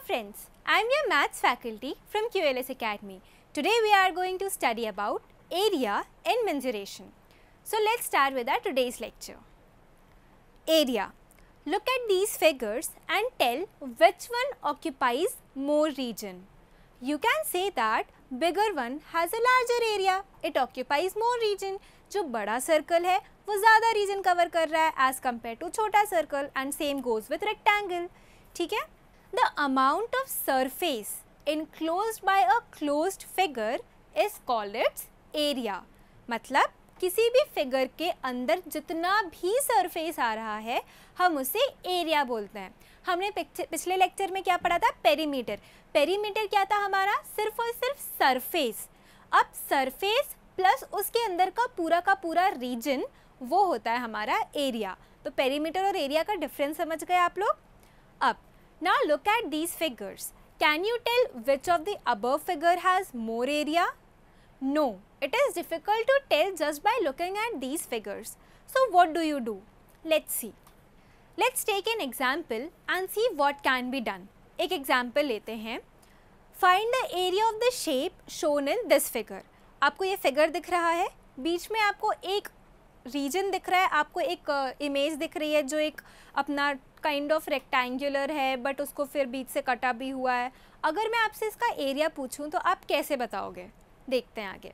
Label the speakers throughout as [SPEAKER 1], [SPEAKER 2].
[SPEAKER 1] friends, I am your maths faculty from QLS Academy. Today we are going to study about area and mensuration. So let's start with our today's lecture. Area. Look at these figures and tell which one occupies more region. You can say that bigger one has a larger area. It occupies more region. जो बड़ा circle है वो ज़्यादा reason cover कर रहा है as compare to छोटा circle and same goes with rectangle. ठीक है. The amount of surface enclosed by a closed figure is called its area. मतलब किसी भी फिगर के अंदर जितना भी सरफेस आ रहा है हम उसे एरिया बोलते हैं. हमने पिछले लेक्चर में क्या पढ़ा था? पेरीमीटर. पेरीमीटर क्या था हमारा? सिर्फ और सिर्फ सरफेस. अब सरफेस प्लस उसके अंदर का पूरा रीजन वो होता है हमारा एरिया. तो पेरीमीटर और एरिया का डिफरेंस समझ गए आप लोग. अब now look at these figures. Can you tell which of the above figure has more area? No, it is difficult to tell just by looking at these figures. So what do you do? Let's see. Let's take an example and see what can be done. एक example लेते हैं. Find the area of the shape shown in this figure. आपको ये figure दिख रहा है, बीच में आपको एक रीजन दिख रहा है, आपको एक इमेज दिख रही है जो एक अपना काइंड ऑफ रेक्टेंगुलर है बट उसको फिर बीच से कटा भी हुआ है. अगर मैं आपसे इसका एरिया पूछूं तो आप कैसे बताओगे? देखते हैं आगे.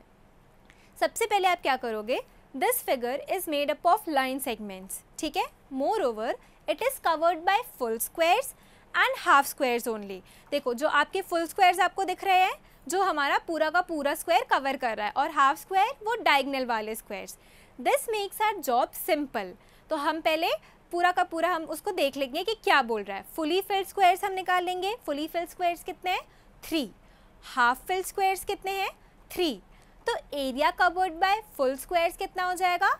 [SPEAKER 1] सबसे पहले आप क्या करोगे? This figure is made up of line segments. ठीक है. More over it is covered by full squares and half squares only. देखो जो आपके फुल स्क्वायर्स आपको दिख रहे हैं जो हमारा पूरा का पूरा स्क्वायर कवर कर रहा है और हाफ स्क्वायर वो डायगनल वाले squares. This makes our job simple. तो हम पहले पूरा का पूरा हम उसको देख लेंगे कि क्या बोल रहा है. फुली फिल्ड स्क्वायर्स हम निकाल लेंगे. फुली फिल्ड स्क्वायर्स कितने हैं? 3. हाफ फिल्ड स्क्वायर्स कितने हैं? 3. तो area covered by full squares कितना हो जाएगा?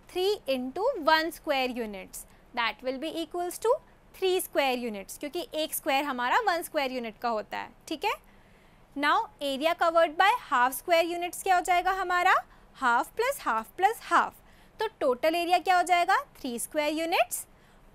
[SPEAKER 1] 3 into 1 square units. That will be equals to 3 square units क्योंकि एक स्क्वायर हमारा 1 स्क्वायर यूनिट का होता है. ठीक है. Now area covered by half square units क्या हो जाएगा हमारा? Half plus half plus half. तो टोटल एरिया क्या हो जाएगा? 3 square units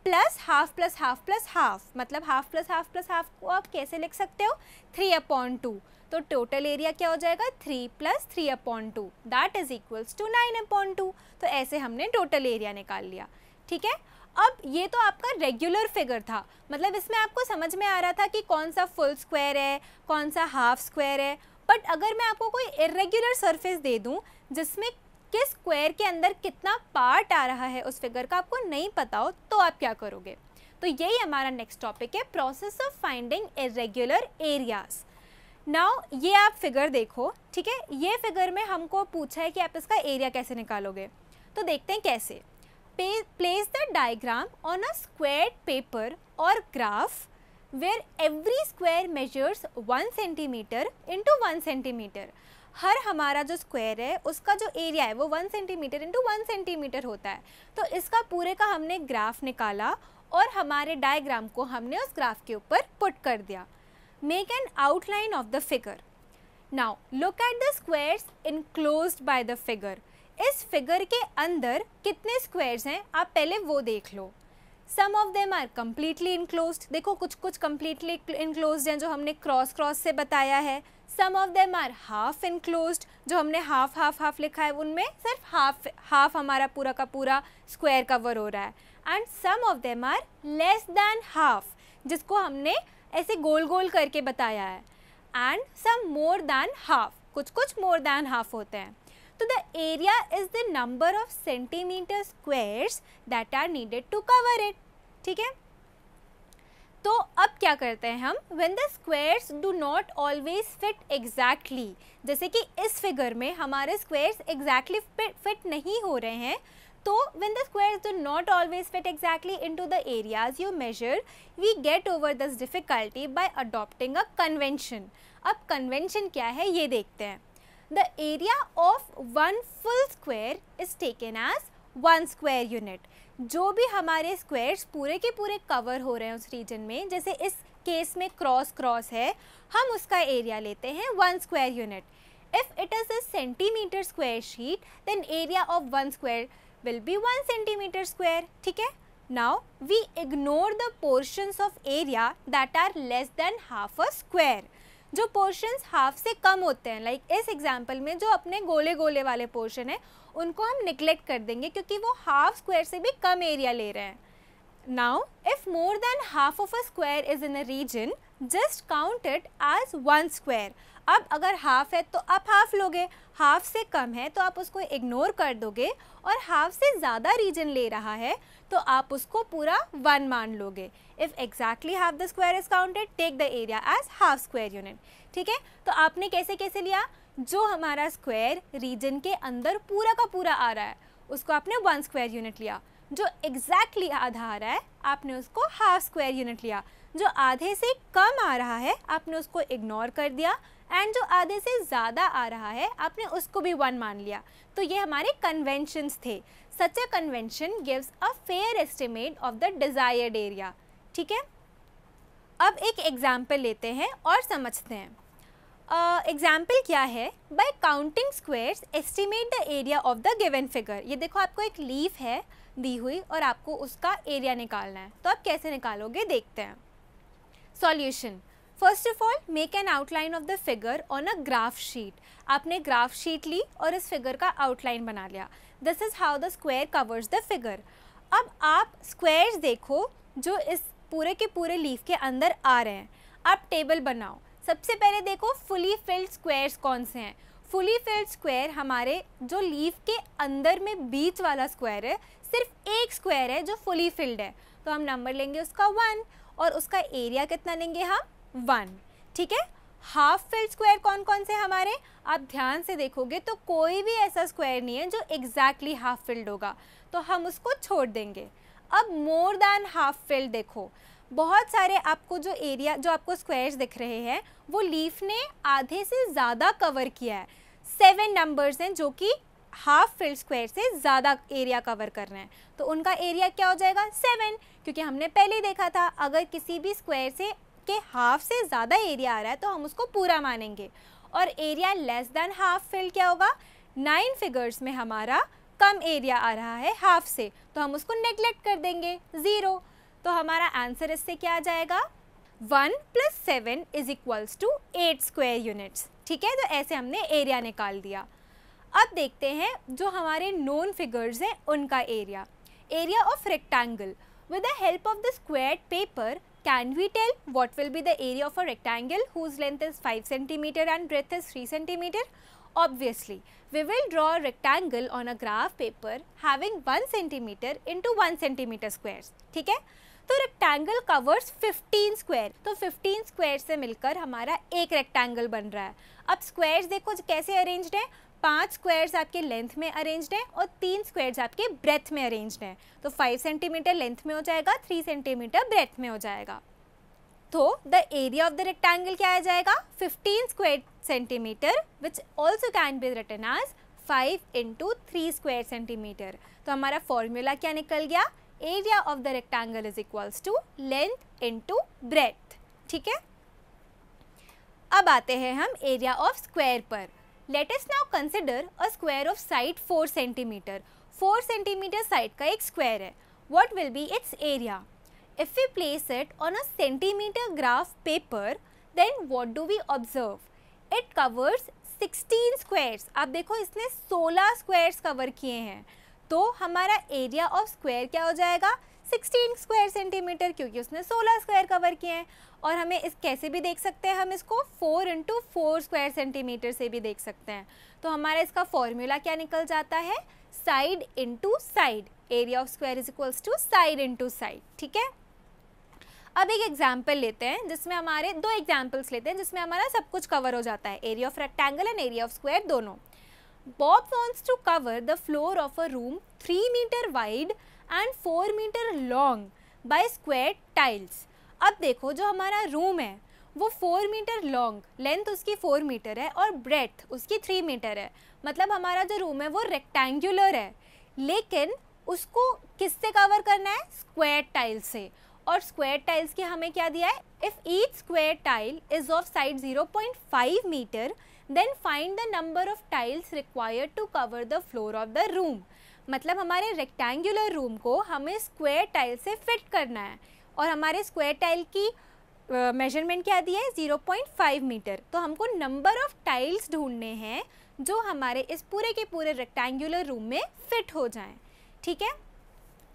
[SPEAKER 1] plus half plus half plus half. मतलब half plus half plus half को आप कैसे लिख सकते हो? 3/2. तो टोटल एरिया क्या हो जाएगा? 3 plus 3/2 that is equals to 9/2. तो ऐसे हमने टोटल एरिया निकाल लिया. ठीक है. अब ये तो आपका रेगुलर फिगर था. मतलब इसमें आपको समझ में आ रहा था कि कौन सा फुल स्क्वायर है कौन सा हाफ स्क्वायर है. बट अगर मैं आपको कोई इरेगुलर सरफेस दे दूँ जिसमें किस स्क्वायर के अंदर कितना पार्ट आ रहा है उस फिगर का आपको नहीं पता हो तो आप क्या करोगे? तो यही हमारा नेक्स्ट टॉपिक है, process of finding irregular areas. Now ये आप फिगर देखो. ठीक है. ये फिगर में हमको पूछा है कि आप इसका एरिया कैसे निकालोगे. तो देखते हैं कैसे. Place the diagram on a square paper और graph where every square measures 1 centimetre into 1 centimetre. हर हमारा जो स्क्वायर है उसका जो एरिया है वो 1 सेंटीमीटर इंटू 1 सेंटीमीटर होता है. तो इसका पूरे का हमने ग्राफ निकाला और हमारे डायग्राम को हमने उस ग्राफ के ऊपर पुट कर दिया. Make an outline of the figure. Now look at the squares enclosed by the figure. इस फिगर के अंदर कितने स्क्वायर्स हैं आप पहले वो देख लो. Some of them are completely enclosed. देखो कुछ कम्प्लीटली इनक्लोज्ड हैं जो हमने क्रॉस से बताया है. Some of them are half enclosed जो हमने हाफ हाफ हाफ लिखा है उनमें सिर्फ हाफ हमारा पूरा का पूरा स्क्वायर कवर हो रहा है. And some of them are less than half जिसको हमने ऐसे गोल गोल करके बताया है. And some more than half. कुछ मोर दैन हाफ होते हैं. तो the area is the number of centimetre squares that are needed to cover it. ठीक है. तो अब क्या करते हैं हम? When the squares do not always fit exactly. जैसे कि इस फिगर में हमारे स्क्वायर्स एग्जैक्टली फिट नहीं हो रहे हैं. तो when the squares do not always fit exactly into the areas you measure we get over this difficulty by adopting a convention. अब कन्वेंशन क्या है ये देखते हैं. The area of 1 full square is taken as 1 square unit. जो भी हमारे squares पूरे के पूरे कवर हो रहे हैं उस रीजन में, जैसे इस केस में क्रॉस है, हम उसका एरिया लेते हैं 1 square unit. If it is a centimetre square sheet then area of 1 square will be 1 centimetre square. ठीक है. Now we ignore the portions of area that are less than half a square. जो portions half से कम होते हैं, like इस example में जो अपने गोले गोले वाले पोर्शन है उनको हम निगलेक्ट कर देंगे क्योंकि वो हाफ स्क्वायर से भी कम एरिया ले रहे हैं. Now if more than half of a square is in a region, just count it as one square. अब अगर हाफ है तो आप हाफ लोगे, हाफ से कम है तो आप उसको इग्नोर कर दोगे, और हाफ से ज़्यादा रीजन ले रहा है तो आप उसको पूरा वन मान लोगे. If exactly half the square is counted, take the area as half square unit. ठीक है, तो आपने कैसे कैसे लिया, जो हमारा स्क्वायर रीजन के अंदर पूरा का पूरा आ रहा है उसको आपने वन स्क्वायर यूनिट लिया, जो एग्जैक्टली आधा आ रहा है आपने उसको हाफ स्क्वायर यूनिट लिया, जो आधे से कम आ रहा है आपने उसको इग्नोर कर दिया, एंड जो आधे से ज़्यादा आ रहा है आपने उसको भी वन मान लिया. तो ये हमारे कन्वेंशंस थे. Such a convention gives a fair estimate of the desired area. ठीक है, अब एक एग्जाम्पल लेते हैं और समझते हैं. एग्जाम्पल क्या है, bye counting squares estimate the area of the given figure. ये देखो आपको एक लीफ है दी हुई और आपको उसका एरिया निकालना है, तो आप कैसे निकालोगे देखते हैं. Solution, first of all make an outline of the figure on a graph sheet. आपने ग्राफ शीट ली और इस फिगर का आउटलाइन बना लिया. This is how the square covers the figure. अब आप स्क्वायर्स देखो जो इस पूरे के पूरे लीफ के अंदर आ रहे हैं. आप टेबल बनाओ. सबसे पहले देखो फुली फिल्ड स्क्वायर्स कौन से हैं. फुली फिल्ड स्क्वायर हमारे जो लीफ के अंदर में बीच वाला स्क्वायर है, सिर्फ एक स्क्वायर है जो फुली फिल्ड है, तो हम नंबर लेंगे उसका 1, और उसका एरिया कितना लेंगे हम 1. ठीक है, हाफ फिल्ड स्क्वायर कौन कौन से हमारे, आप ध्यान से देखोगे तो कोई भी ऐसा स्क्वायर नहीं है जो एग्जैक्टली हाफ फिल्ड होगा, तो हम उसको छोड़ देंगे. अब मोर देन हाफ फिल्ड देखो, बहुत सारे आपको जो एरिया जो आपको स्क्वायर्स दिख रहे हैं वो लीफ ने आधे से ज़्यादा कवर किया है. 7 नंबर्स हैं जो कि हाफ फिल्ड स्क्वायर से ज़्यादा एरिया कवर कर रहे हैं, तो उनका एरिया क्या हो जाएगा 7, क्योंकि हमने पहले ही देखा था अगर किसी भी स्क्वायर से के हाफ से ज़्यादा एरिया आ रहा है तो हम उसको पूरा मानेंगे. और area less than half filled क्या होगा, 9 फिगर्स में हमारा कम एरिया आ रहा है हाफ से, तो हम उसको नेगलेक्ट कर देंगे 0. तो हमारा आंसर इससे क्या आ जाएगा, 1 + 7 = 8 स्क्वायर यूनिट्स. ठीक है, तो ऐसे हमने एरिया निकाल दिया. अब देखते हैं जो हमारे नोन फिगर्स हैं उनका area. Area of rectangle. With the help of the squared paper can we tell what will be the area of a rectangle whose length is 5 cm and breadth is 3 cm? Obviously, we will draw a rectangle on a graph paper having 1 cm into 1 cm squares. ठीक है, तो rectangle covers 15 square, तो 15 square से मिलकर हमारा एक rectangle बन रहा है. अब स्क्वायर्स देखो कैसे अरेंज्ड है, 5 स्क्वायर्स आपके लेंथ में अरेंज्ड हैं और 3 स्क्वायर्स आपके ब्रेथ में अरेंज्ड हैं. तो 5 सेंटीमीटर लेंथ में हो जाएगा, 3 सेंटीमीटर ब्रेथ में हो जाएगा. तो the area of the rectangle क्या आ जाएगा, 15 square centimetre, which also can be written as 5 × 3 square centimetre. तो हमारा फॉर्मूला क्या निकल गया, area of the rectangle is equals to length into breadth. ठीक है, अब आते हैं हम एरिया ऑफ स्क्वायर पर. Let us now consider a square of side 4 cm. 4 cm side का एक स्क्वायर है. What will be its area? If we place it on a centimeter graph paper, then what do we observe? It covers 16 squares. आप देखो इसने 16 squares cover किए हैं, तो हमारा एरिया ऑफ स्क्वायर क्या हो जाएगा, 16 स्क्वायर सेंटीमीटर, क्योंकि उसने 16 स्क्वायर कवर किए हैं. और हमें इस कैसे भी देख सकते हैं, हम इसको 4 × 4 स्क्वायर सेंटीमीटर से भी देख सकते हैं. तो हमारा इसका फॉर्मूला क्या निकल जाता है, side into side. Area of square is equals to side into side. ठीक है, अब एक एग्जाम्पल लेते हैं जिसमें हमारे 2 एग्जाम्पल्स लेते हैं जिसमें हमारा सब कुछ कवर हो जाता है, area of rectangle and area of square दोनों. Bob wants to cover the floor of a room 3 meter wide and 4 meter long by squared tiles. अब देखो जो हमारा रूम है वो 4 मीटर लॉन्ग, लेंथ उसकी 4 मीटर है और ब्रेथ उसकी 3 मीटर है. मतलब हमारा जो रूम है वो रेक्टेंगुलर है, लेकिन उसको किससे कवर करना है, स्क्वायर टाइल से. और स्क्वायर टाइल्स की हमें क्या दिया है, if each square tile is of side 0.5 metre, then find the number of tiles required to cover the floor of the room. मतलब हमारे रेक्टेंगुलर रूम को हमें स्क्वायर टाइल से फिट करना है और हमारे स्क्वायर टाइल की मेजरमेंट क्या दी है 0.5 मीटर। तो हमको नंबर ऑफ टाइल्स ढूंढने हैं जो हमारे इस पूरे के पूरे रेक्टेंगुलर रूम में फिट हो जाएं। ठीक है,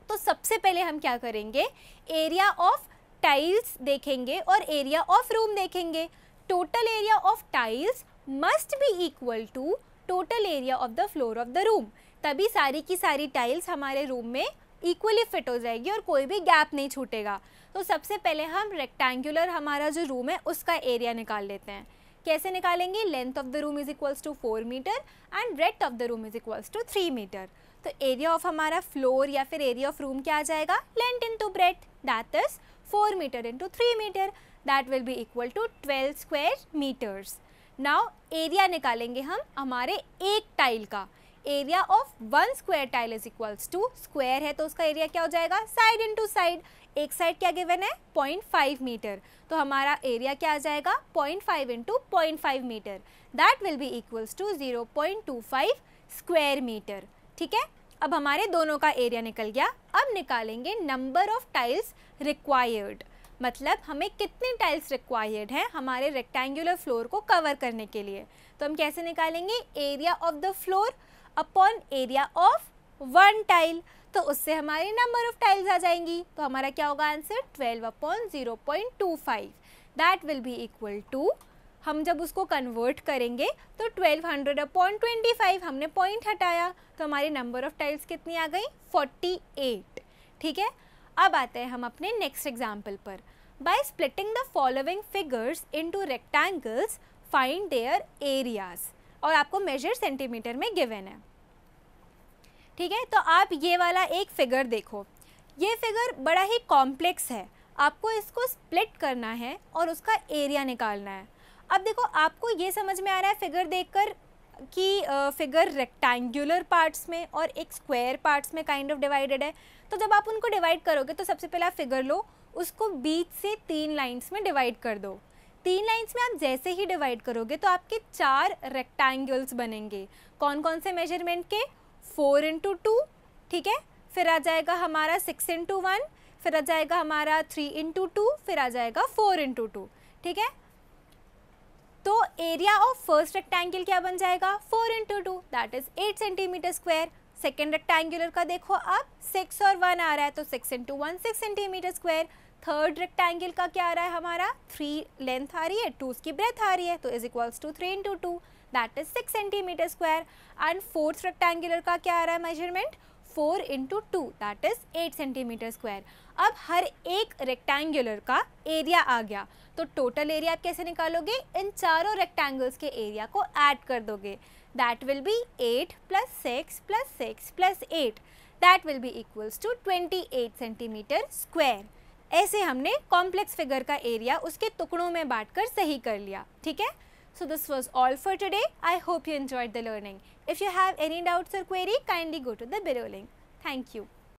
[SPEAKER 1] तो सबसे पहले हम क्या करेंगे, एरिया ऑफ टाइल्स देखेंगे और एरिया ऑफ रूम देखेंगे। Total area of tiles must be equal to total area of the floor of the room, तभी सारी की सारी टाइल्स हमारे रूम में इक्वली फिट हो जाएगी और कोई भी गैप नहीं छूटेगा। तो सबसे पहले हम रेक्टेंगुलर हमारा जो रूम है उसका एरिया निकाल लेते हैं। कैसे निकालेंगे, length of the room is equals to 4 metre and breadth of the room is equals to 3 metre. तो एरिया ऑफ हमारा फ्लोर या फिर एरिया ऑफ रूम क्या आ जाएगा, length into breadth, that is 4 metre into 3 metre, that will be equal to 12 square metres. Now area निकालेंगे हम हमारे एक टाइल का। Area of 1 square tile is equals to, square है तो उसका एरिया क्या हो जाएगा, साइड इंटू साइड। एक साइड क्या गिवन है 0.5 मीटर, तो हमारा एरिया क्या आ जाएगा 0.5 into 0.5 metre, that will be equals to 0.25 square metre. ठीक है, अब हमारे दोनों का एरिया निकल गया। अब निकालेंगे नंबर ऑफ टाइल्स रिक्वायर्ड, मतलब हमें कितनी टाइल्स रिक्वायर्ड है हमारे रेक्टेंगुलर फ्लोर को कवर करने के लिए। तो हम कैसे निकालेंगे, area of the floor upon area of 1 tile, तो उससे हमारी नंबर ऑफ टाइल्स आ जाएंगी। तो हमारा क्या होगा answer, 12 upon 0.25, that will be equal to, हम जब उसको कन्वर्ट करेंगे तो 1200 अपॉन 25, हमने पॉइंट हटाया तो हमारी नंबर ऑफ टाइल्स कितनी आ गई, 48। ठीक है, अब आते हैं हम अपने नेक्स्ट एग्जाम्पल पर। By splitting the following figures into rectangles find there areas, और आपको मेजर सेंटीमीटर में गिवन है। ठीक है, तो आप ये वाला एक फिगर देखो, ये फिगर बड़ा ही कॉम्प्लेक्स है, आपको इसको स्प्लिट करना है और उसका एरिया निकालना है। अब देखो आपको ये समझ में आ रहा है फिगर देखकर कि फिगर रेक्टेंगुलर पार्ट्स में और एक स्क्वायर पार्ट्स में काइंड ऑफ डिवाइडेड है। तो जब आप उनको डिवाइड करोगे तो सबसे पहले आप फिगर लो, उसको बीच से 3 लाइन्स में डिवाइड कर दो। 3 लाइन्स में आप जैसे ही डिवाइड करोगे तो आपके 4 रेक्टेंगल्स बनेंगे। कौन कौन से मेजरमेंट के, 4 इंटू 2, ठीक है, फिर आ जाएगा हमारा 6 इंटू 1, फिर आ जाएगा हमारा 3 इंटू 2, फिर आ जाएगा 4 इंटू 2। ठीक है, तो एरिया ऑफ फर्स्ट रेक्टेंगल क्या बन जाएगा, 4 into 2, that is 8 centimetre square. Second rectangular का देखो आप 6 और 1 आ रहा है तो 6 into 1 6 centimetre square. Third rectangle का क्या आ रहा है हमारा, 3 लेंथ आ रही है, 2 उसकी ब्रेथ आ रही है, तो is equals to 3 into 2, that is 6 centimetre square. And fourth rectangular का क्या आ रहा है measurement, 4 into 2, that is 8 centimetre square. अब हर एक रेक्टेंगुलर का एरिया आ गया, तो टोटल एरिया आप कैसे निकालोगे, इन चारों रेक्टेंगल्स के एरिया को ऐड कर दोगे, that will be 8 + 6 + 6 + 8, that will be equals to 28 centimetre square. ऐसे हमने कॉम्प्लेक्स फिगर का एरिया उसके टुकड़ों में बांटकर सही कर लिया। ठीक है, so this was all for today. I hope you enjoyed the learning. If you have any doubts or query, kindly go to the below link. Thank you.